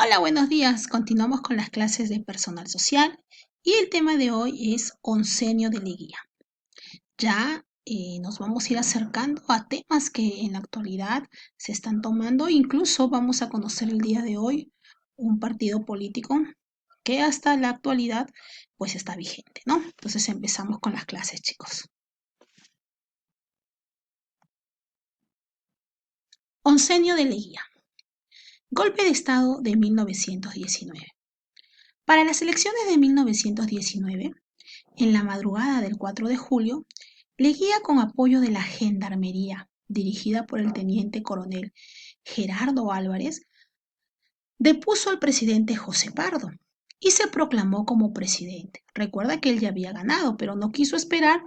Hola, buenos días. Continuamos con las clases de personal social y el tema de hoy es oncenio de Leguía. Ya nos vamos a ir acercando a temas que en la actualidad se están tomando. Incluso vamos a conocer el día de hoy un partido político que hasta la actualidad pues está vigente, ¿no? Entonces empezamos con las clases, chicos. Oncenio de Leguía. Golpe de Estado de 1919. Para las elecciones de 1919, en la madrugada del 4 de julio, Leguía, con apoyo de la Gendarmería, dirigida por el teniente coronel Gerardo Álvarez, depuso al presidente José Pardo y se proclamó como presidente. Recuerda que él ya había ganado, pero no quiso esperar,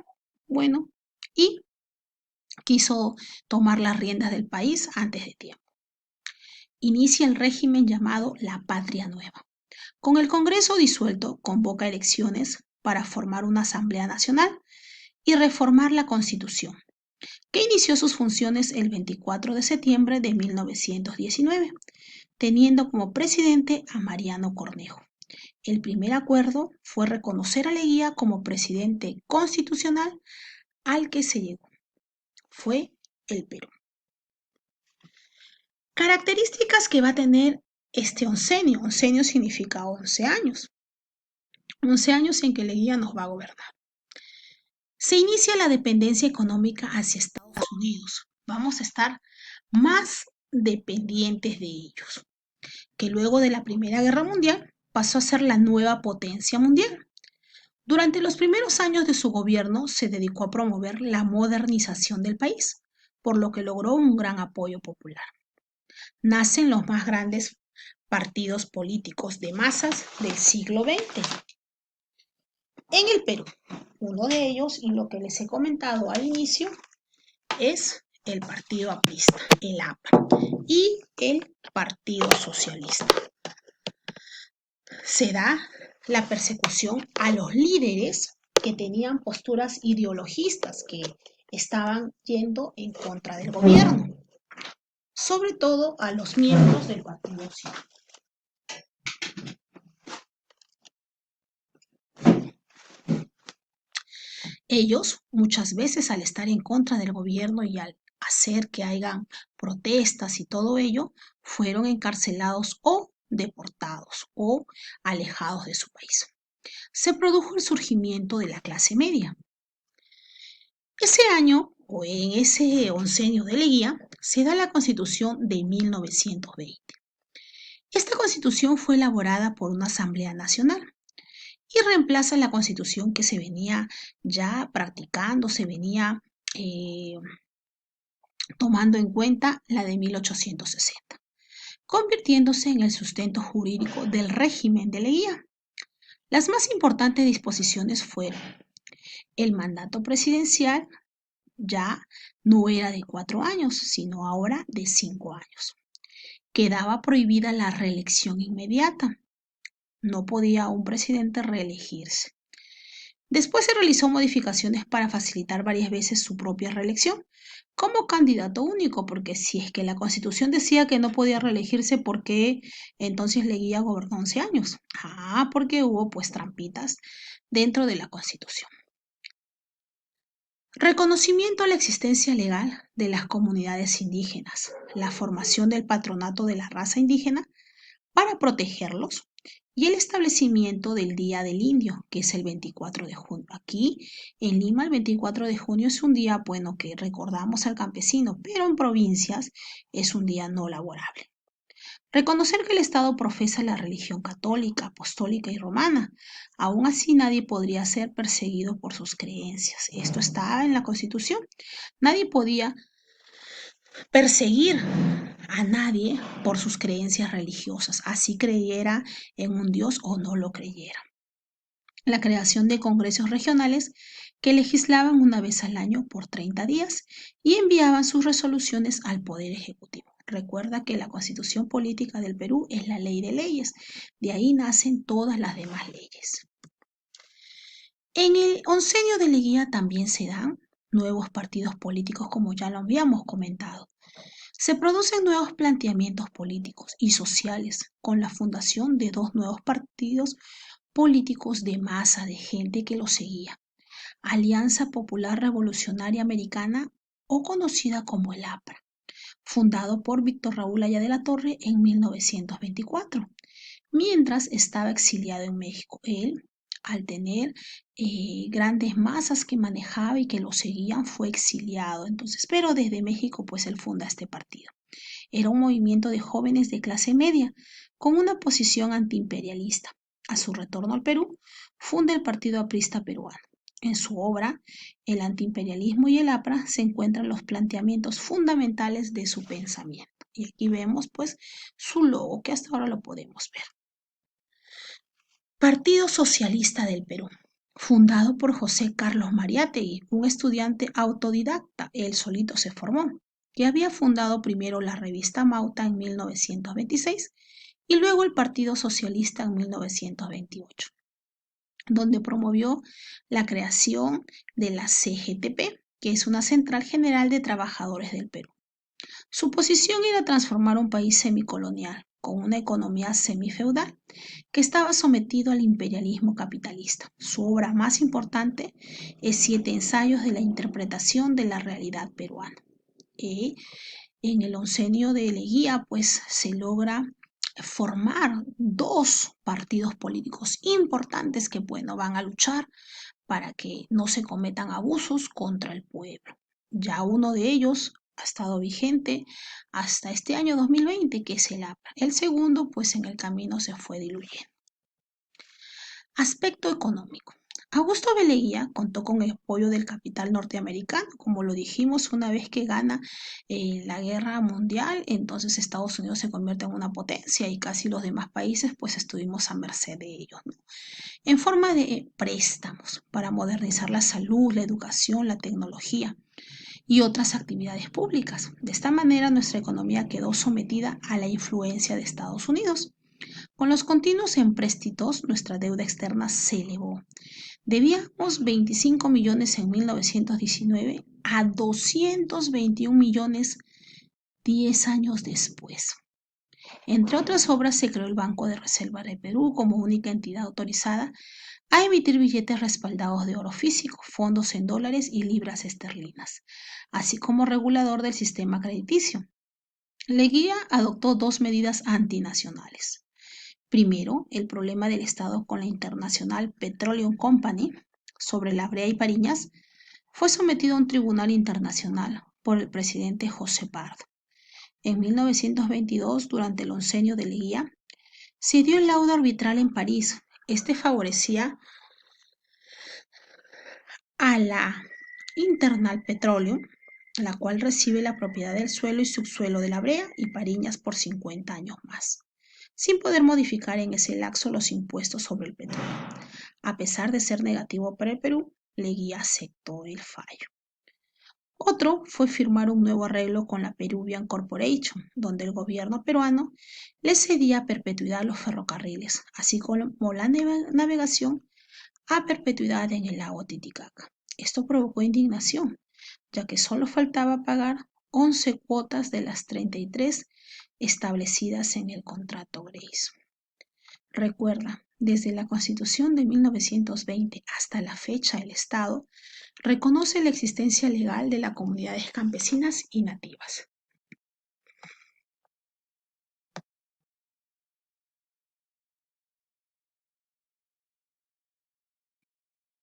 bueno, y quiso tomar las riendas del país antes de tiempo. Inicia el régimen llamado la Patria Nueva. Con el Congreso disuelto, convoca elecciones para formar una Asamblea Nacional y reformar la Constitución, que inició sus funciones el 24 de septiembre de 1919, teniendo como presidente a Mariano Cornejo. El primer acuerdo fue reconocer a Leguía como presidente constitucional al que se llegó. Fue el Perú. Características que va a tener este oncenio. Oncenio significa 11 años. 11 años en que Leguía nos va a gobernar. Se inicia la dependencia económica hacia Estados Unidos. Vamos a estar más dependientes de ellos, que luego de la Primera Guerra Mundial pasó a ser la nueva potencia mundial. Durante los primeros años de su gobierno se dedicó a promover la modernización del país, por lo que logró un gran apoyo popular. Nacen los más grandes partidos políticos de masas del siglo XX en el Perú. Uno de ellos, y lo que les he comentado al inicio, es el Partido Aprista, el APRA, y el Partido Socialista. Se da la persecución a los líderes que tenían posturas ideologistas, que estaban yendo en contra del gobierno, sobre todo a los miembros del Partido Cívico. Ellos, muchas veces al estar en contra del gobierno y al hacer que hayan protestas y todo ello, fueron encarcelados o deportados o alejados de su país. Se produjo el surgimiento de la clase media. Ese año, o en ese oncenio de Leguía, se da la Constitución de 1920. Esta Constitución fue elaborada por una Asamblea Nacional y reemplaza la Constitución que se venía ya practicando, se venía eh, tomando en cuenta la de 1860, convirtiéndose en el sustento jurídico del régimen de Leguía. Las más importantes disposiciones fueron el mandato presidencial, ya no era de 4 años, sino ahora de 5 años. Quedaba prohibida la reelección inmediata. No podía un presidente reelegirse. Después se realizó modificaciones para facilitar varias veces su propia reelección como candidato único, porque si es que la Constitución decía que no podía reelegirse, ¿por qué entonces Leguía gobernó 11 años? Porque hubo pues trampitas dentro de la Constitución. Reconocimiento a la existencia legal de las comunidades indígenas, la formación del patronato de la raza indígena para protegerlos y el establecimiento del Día del Indio, que es el 24 de junio. Aquí en Lima el 24 de junio es un día, bueno, que recordamos al campesino, pero en provincias es un día no laborable. Reconocer que el Estado profesa la religión católica, apostólica y romana. Aún así nadie podría ser perseguido por sus creencias. Esto está en la Constitución. Nadie podía perseguir a nadie por sus creencias religiosas, así creyera en un Dios o no lo creyera. La creación de congresos regionales que legislaban una vez al año por 30 días y enviaban sus resoluciones al Poder Ejecutivo. Recuerda que la Constitución Política del Perú es la ley de leyes, de ahí nacen todas las demás leyes. En el oncenio de Leguía también se dan nuevos partidos políticos, como ya lo habíamos comentado. Se producen nuevos planteamientos políticos y sociales con la fundación de dos nuevos partidos políticos de masa de gente que los seguía: Alianza Popular Revolucionaria Americana, o conocida como el APRA, fundado por Víctor Raúl Haya de la Torre en 1924, mientras estaba exiliado en México. Él, al tener grandes masas que manejaba y que lo seguían, fue exiliado. Entonces, pero desde México, pues él funda este partido. Era un movimiento de jóvenes de clase media con una posición antiimperialista. A su retorno al Perú, funda el Partido Aprista Peruano. En su obra, El antiimperialismo y el APRA, se encuentran los planteamientos fundamentales de su pensamiento. Y aquí vemos pues su logo, que hasta ahora lo podemos ver. Partido Socialista del Perú, fundado por José Carlos Mariátegui, un estudiante autodidacta. Él solito se formó, que había fundado primero la revista Mauta en 1926 y luego el Partido Socialista en 1928, donde promovió la creación de la CGTP, que es una Central General de Trabajadores del Perú. Su posición era transformar un país semicolonial con una economía semifeudal que estaba sometido al imperialismo capitalista. Su obra más importante es Siete ensayos de la interpretación de la realidad peruana. Y en el oncenio de Leguía, pues se logra formar dos partidos políticos importantes que, bueno, van a luchar para que no se cometan abusos contra el pueblo. Ya uno de ellos ha estado vigente hasta este año 2020, que es el APRA. El segundo, pues en el camino se fue diluyendo. Aspecto económico. Augusto B. Leguía contó con el apoyo del capital norteamericano, como lo dijimos, una vez que gana la guerra mundial, entonces Estados Unidos se convierte en una potencia y casi los demás países pues estuvimos a merced de ellos, ¿no? En forma de préstamos para modernizar la salud, la educación, la tecnología y otras actividades públicas. De esta manera nuestra economía quedó sometida a la influencia de Estados Unidos. Con los continuos empréstitos, nuestra deuda externa se elevó. Debíamos 25 millones en 1919 a 221 millones 10 años después. Entre otras obras, se creó el Banco de Reserva de Perú como única entidad autorizada a emitir billetes respaldados de oro físico, fondos en dólares y libras esterlinas, así como regulador del sistema crediticio. Leguía adoptó dos medidas antinacionales. Primero, el problema del Estado con la International Petroleum Company sobre La Brea y Pariñas fue sometido a un tribunal internacional por el presidente José Pardo. En 1922, durante el oncenio de Leguía, se dio el laudo arbitral en París. Este favorecía a la Internal Petroleum, la cual recibe la propiedad del suelo y subsuelo de La Brea y Pariñas por 50 años más, sin poder modificar en ese lapso los impuestos sobre el petróleo. A pesar de ser negativo para el Perú, Leguía aceptó el fallo. Otro fue firmar un nuevo arreglo con la Peruvian Corporation, donde el gobierno peruano le cedía a perpetuidad los ferrocarriles, así como la navegación a perpetuidad en el lago Titicaca. Esto provocó indignación, ya que solo faltaba pagar 11 cuotas de las 33 establecidas en el contrato Grace. Recuerda, desde la Constitución de 1920 hasta la fecha, el Estado reconoce la existencia legal de las comunidades campesinas y nativas.